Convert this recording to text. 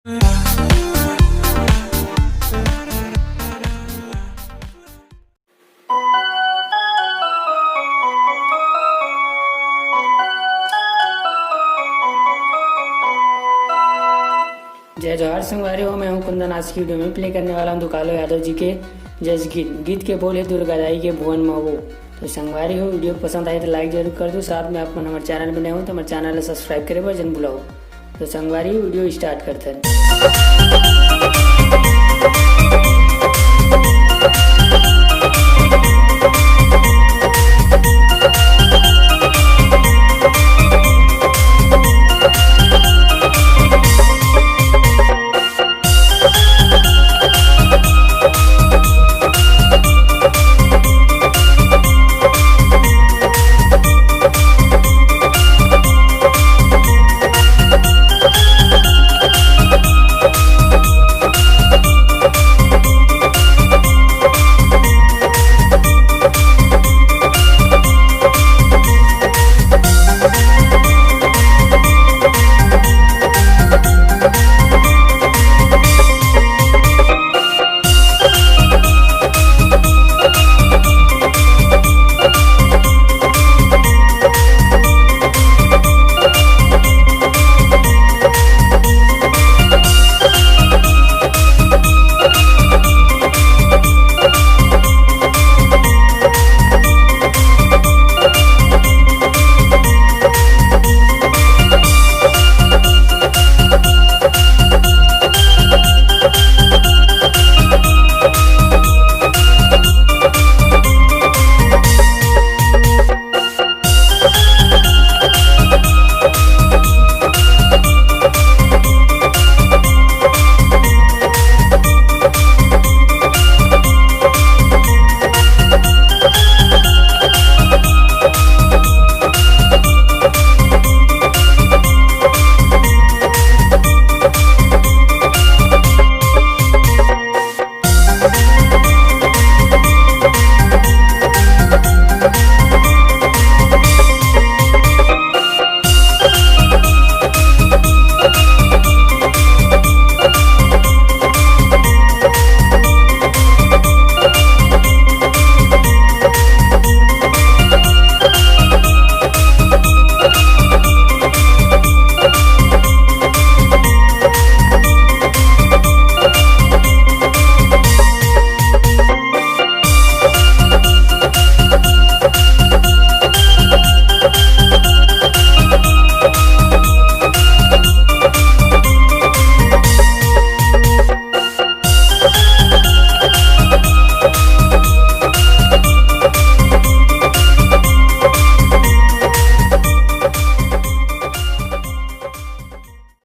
जय जवाहर संगवारी हो। मैं हूं कुंदन। आज की वीडियो में प्ले करने वाला हूं दुकालो यादव जी के जस गीत के बोल है दुर्गादाई के भुवन महबू। तो संगवारी हो, वीडियो पसंद आए तो लाइक जरूर कर दो। साथ में आप हमारे चैनल में नए हो तो हमारे चैनल सब्सक्राइब करे वजन बुलाओ। तो संगवारी वीडियो स्टार्ट करते हैं।